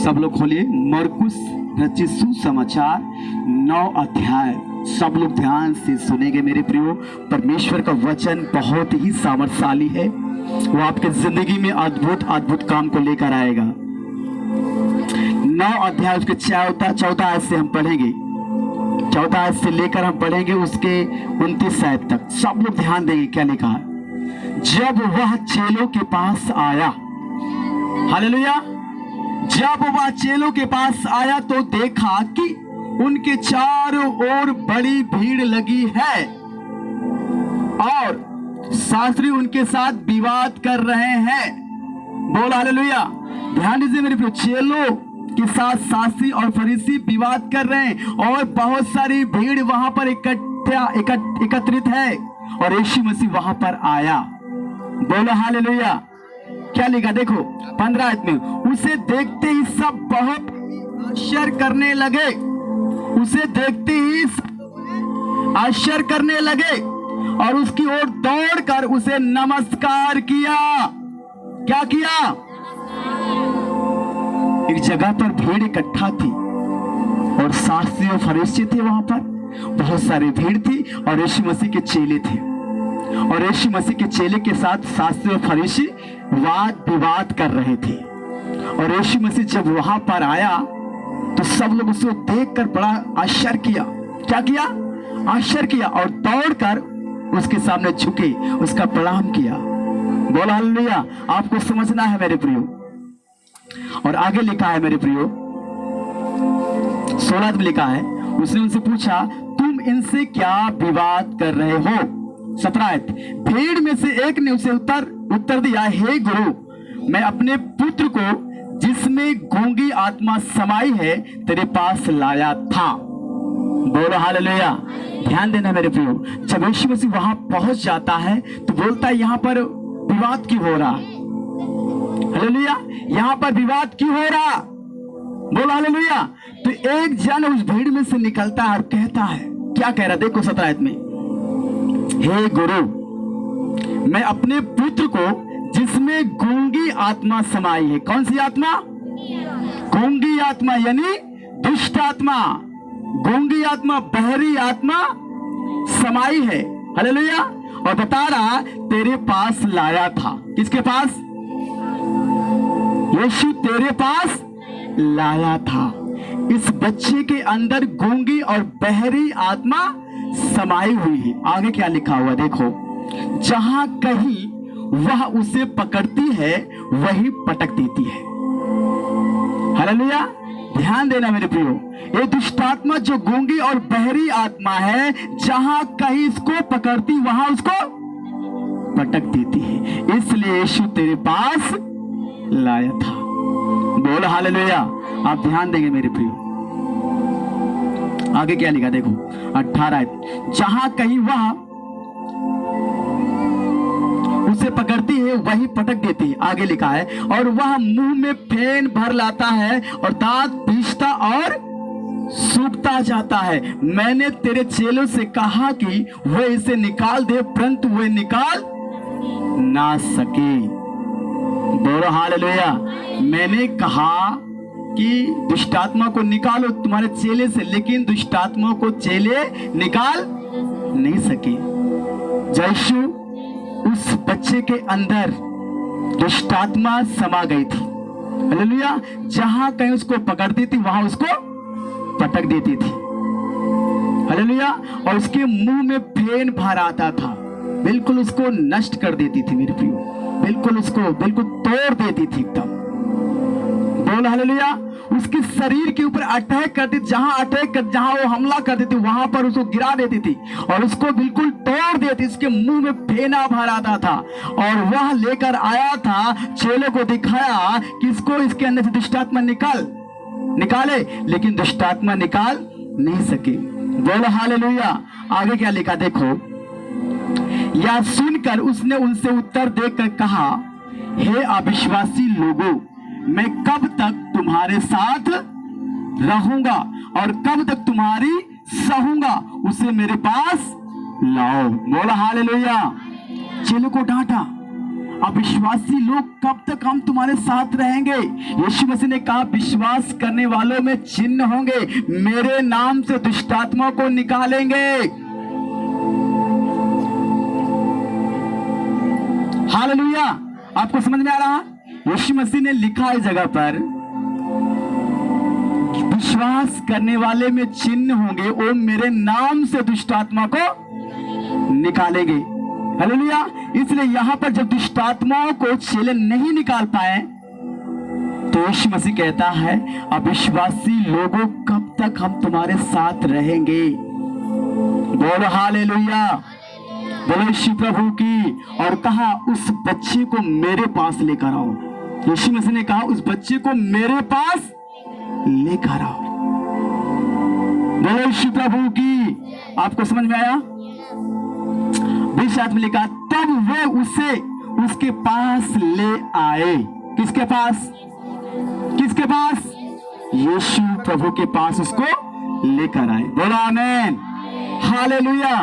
सब लोग खोलिए मरकुस रचित सुसमाचार 9 अध्याय। सब लोग ध्यान से सुनेंगे मेरे प्रियो। परमेश्वर का वचन बहुत ही सामर्थ्यशाली है, वो आपके जिंदगी में अद्भुत अद्भुत काम को लेकर आएगा। 9 अध्याय उसके 14 आयत से हम पढ़ेंगे, 14 आयत से लेकर हम पढ़ेंगे उसके 29 आयत तक। सब लोग ध्यान देंगे क्या लिखा है। जब वह चेलों के पास आया, हालेलुया, जब वह चेलों के पास आया तो देखा कि उनके चारों ओर बड़ी भीड़ लगी है और शास्त्री उनके साथ विवाद कर रहे हैं। बोल हालेलुया। ध्यान दीजिए मेरे प्रिय, चेलों के साथ शास्त्री और फरीसी विवाद कर रहे हैं और बहुत सारी भीड़ वहां पर एकत्रित है और यीशु मसीह वहां पर आया। बोलो हालेलुया। क्या लिखा देखो 15 आयत में, उसे देखते ही सब बहुत आश्चर्य करने लगे। उसे देखते ही आश्चर्य करने लगे और उसकी ओर दौड़कर उसे नमस्कार किया। क्या किया? एक जगह पर भीड़ इकट्ठा थी और शास्त्री और फरीसी थे, वहां पर बहुत सारी भीड़ थी और यीशु मसीह के चेले थे और यीशु मसीह के चेले के साथ शास्त्री और फरीसी वाद विवाद कर रहे थे। और यीशु मसीह जब वहां पर आया तो सब लोग उसको देखकर बड़ा आश्चर्य किया। क्या किया? आश्चर्य किया और दौड़कर उसके सामने झुके, उसका प्रणाम किया। बोला हालेलुया। आपको समझना है मेरे प्रियो। और आगे लिखा है मेरे प्रियो 16 में लिखा है, उसने उनसे पूछा तुम इनसे क्या विवाद कर रहे हो। 17 आयत, भीड़ में से एक ने उसे उत्तर दिया, हे गुरु, मैं अपने पुत्र को जिसमें गूंगी आत्मा समाई है तेरे पास लाया था। बोलो हालेलुया। ध्यान देना मेरे प्रियो, जब यीशु मसीह वहां पहुंच जाता है तो बोलता है यहाँ पर विवाद क्यों हो रहा। हालेलुया। यहाँ पर विवाद क्यों हो रहा? बोलो हालेलुया। तो एक जन उस भीड़ में से निकलता है और कहता है, क्या कह रहा देखो 17 आयत में, हे गुरु, मैं अपने पुत्र को जिसमें गूंगी आत्मा समाई है। कौन सी आत्मा? गूंगी आत्मा यानी दुष्ट आत्मा, गूंगी आत्मा, बहरी आत्मा समाई है। हालेलुया। और बता रहा तेरे पास लाया था। किसके पास? यीशु तेरे पास लाया था। इस बच्चे के अंदर गूंगी और बहरी आत्मा समाई हुई है। आगे क्या लिखा हुआ देखो, जहां कहीं वह उसे पकड़ती है वही पटक देती है। हालेलुया। ध्यान देना मेरे प्रियो, ये दुष्ट आत्मा जो गूंगी और बहरी आत्मा है, जहां कहीं इसको पकड़ती वहां उसको पटक देती है। इसलिए यीशु तेरे पास लाया था। बोल हालेलुया। आप ध्यान देंगे मेरे प्रियो। आगे क्या लिखा देखो 18, जहां कहीं वह उसे पकड़ती है वही पटक देती है। आगे लिखा है, और वह मुंह में फेन भर लाता है और दांत पीसता और सूखता जाता है। मैंने तेरे चेलों से कहा कि वह इसे निकाल दे, परंतु वह निकाल ना सके। बोलो हालेलुया। मैंने कहा कि दुष्ट आत्मा को निकालो तुम्हारे चेले से, लेकिन दुष्ट आत्मा को चेले निकाल नहीं सके। यीशु उस बच्चे के अंदर दुष्ट आत्मा समा गई थी। हालेलुया। जहां कहीं उसको पकड़ती थी वहां उसको पटक देती थी। हालेलुया। और उसके मुंह में फेन भर आता था, बिल्कुल उसको नष्ट कर देती थी मेरे प्रियो, बिल्कुल उसको बिल्कुल तोड़ देती थी एकदम। बोल हालेलुया। उसके शरीर के ऊपर अटैक करती, जहां वो हमला करती थी वहां पर उसको गिरा देती थी और उसको बिल्कुल तोड़ देती। उसके मुंह में फेना भर आता था और वह लेकर आया था, चेलों को दिखाया कि इसको इसके अंदर से दुष्ट आत्मा निकाले, लेकिन दुष्ट आत्मा निकाल नहीं सके। बोलो हालेलुया। आगे क्या लिखा देखो, यह सुनकर उसने उनसे उत्तर देकर कहा, हे अविश्वासी लोगों, मैं कब तक तुम्हारे साथ रहूंगा और कब तक तुम्हारी सहूंगा, उसे मेरे पास लाओ। बोला हालेलुया। चेलों को डांटा, अविश्वासी लोग कब तक हम तुम्हारे साथ रहेंगे? यीशु मसीह ने कहा विश्वास करने वालों में चिन्ह होंगे, मेरे नाम से दुष्टात्मा को निकालेंगे। हालेलुया। आपको समझ में आ रहा? यीशु मसीह ने लिखा है जगह पर, विश्वास करने वाले में चिन्ह होंगे, वो मेरे नाम से दुष्टात्मा को निकालेंगे। हालेलुया। इसलिए यहां पर जब दुष्टात्माओं को चेले नहीं निकाल पाए तो यीशु मसीह कहता है अविश्वासी लोगों कब तक हम तुम्हारे साथ रहेंगे? बोलो हालेलुया, बोलो यीशु प्रभु की। और कहा उस बच्चे को मेरे पास लेकर आओ। यीशु मसीह ने कहा उस बच्चे को मेरे पास लेकर आओ। बोलो यीशु प्रभु की। आपको समझ में आया? 20 में लिखा तब वे उसे उसके पास ले आए। किसके पास? किसके पास? यीशु प्रभु के पास उसको लेकर आए। बोलो आमीन, हालेलुया।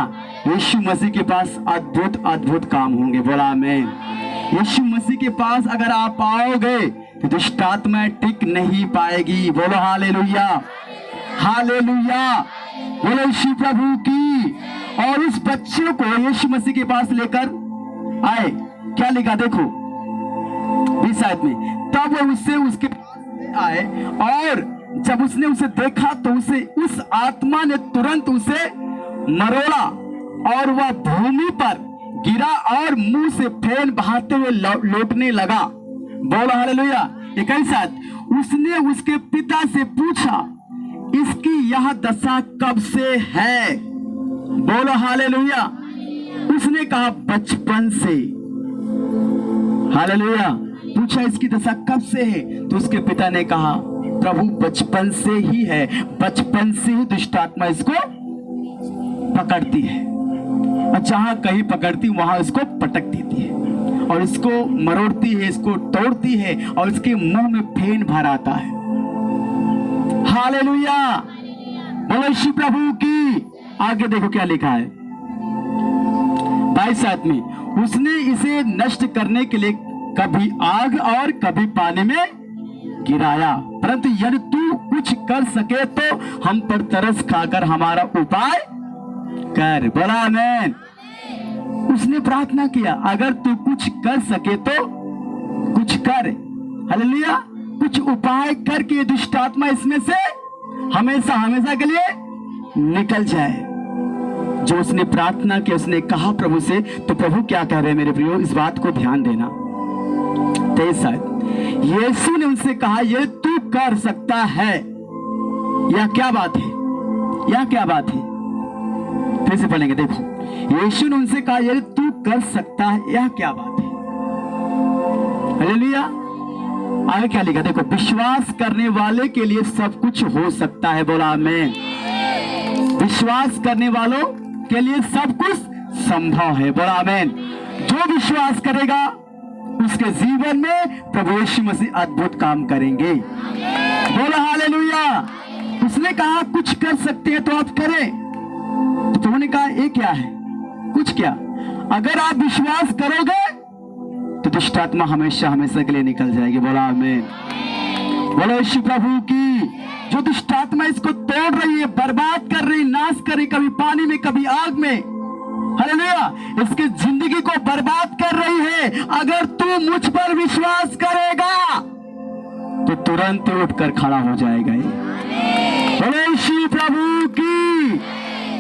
यीशु मसीह के पास अद्भुत अद्भुत काम होंगे। बोलो आमीन। यीशु मसीह के पास अगर आप आओगे तो दुष्टात्मा टिक नहीं पाएगी। बोलो हालेलुया, हालेलुया। बोलो यीशु प्रभु की। और उस बच्चे को यीशु मसीह के पास लेकर आए। क्या लिखा देखो 20 में, तब वो उससे उसके पास आए और जब उसने उसे देखा तो उसे उस आत्मा ने तुरंत उसे मरोड़ा और वह भूमि पर गिरा और मुंह से फेन बहाते हुए लौटने लगा। बोलो हालेलुया। 21 उसने उसके पिता से पूछा इसकी यह दशा कब से है? बोलो हालेलुया। उसने कहा बचपन से। हालेलुया। पूछा इसकी दशा कब से है? तो उसके पिता ने कहा प्रभु बचपन से ही है, बचपन से ही दुष्टात्मा इसको पकड़ती है और जहां कहीं पकड़ती वहां इसको पटक देती है और इसको मरोड़ती है, इसको तोड़ती है और इसके मुंह में फेन भर आता है। हालेलुया। बोलो यीशु प्रभु की। आगे देखो क्या लिखा है 22 में, उसने इसे नष्ट करने के लिए कभी आग और कभी पानी में गिराया, परंतु यदि तू कुछ कर सके तो हम पर तरस खाकर हमारा उपाय कर। बोला आमीन। उसने प्रार्थना किया अगर तू कुछ कर सके तो कुछ कर। हालेलुया। कुछ उपाय करके दुष्टात्मा इसमें से हमेशा हमेशा के लिए निकल जाए। जो उसने प्रार्थना की, उसने कहा प्रभु से, तो प्रभु क्या कह रहे हैं मेरे प्रियो, इस बात को ध्यान देना। 23 यीशु ने उनसे कहा ये तू कर सकता है। यह क्या बात है? यह क्या बात है? फिर से पढ़ेंगे देखो। यीशु ने उनसे कहा ये तू कर सकता है। यह क्या बात है? हालेलुया। आगे क्या लिखा देखो, विश्वास करने वाले के लिए सब कुछ हो सकता है। बोला आमीन। विश्वास करने वालों के लिए सब कुछ संभव है। बोला आमीन। जो विश्वास करेगा उसके जीवन में प्रभु यीशु मसीह अद्भुत काम करेंगे। बोला हालेलुया। उसने कहा कुछ कर सकते हैं तो आप करें। तो तुमने कहा ये क्या है? कुछ क्या? अगर आप विश्वास करोगे तो दुष्टात्मा हमेशा हमेशा के लिए निकल जाएगी। बोला आमीन। बोलो यीशु प्रभु की। जो दुष्टात्मा इसको तोड़ रही है, बर्बाद कर रही, नाश कर रही, कभी पानी में कभी आग में, हालेलुया, इसकी जिंदगी को बर्बाद कर रही है, अगर तू मुझ पर विश्वास करेगा तो तुरंत उठकर खड़ा हो जाएगा। बोलो यीशु प्रभु की।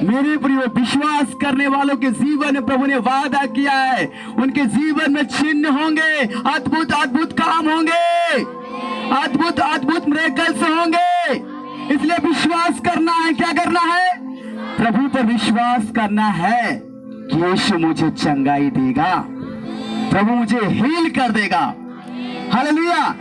मेरे प्रियो, विश्वास करने वालों के जीवन में प्रभु ने वादा किया है, उनके जीवन में चिन्ह होंगे, अद्भुत अद्भुत काम होंगे, अद्भुत अद्भुत मिरेकल्स होंगे। इसलिए विश्वास करना है। क्या करना है? प्रभु पर विश्वास करना है कि यीशु मुझे चंगाई देगा, प्रभु मुझे हील कर देगा। हालेलुया।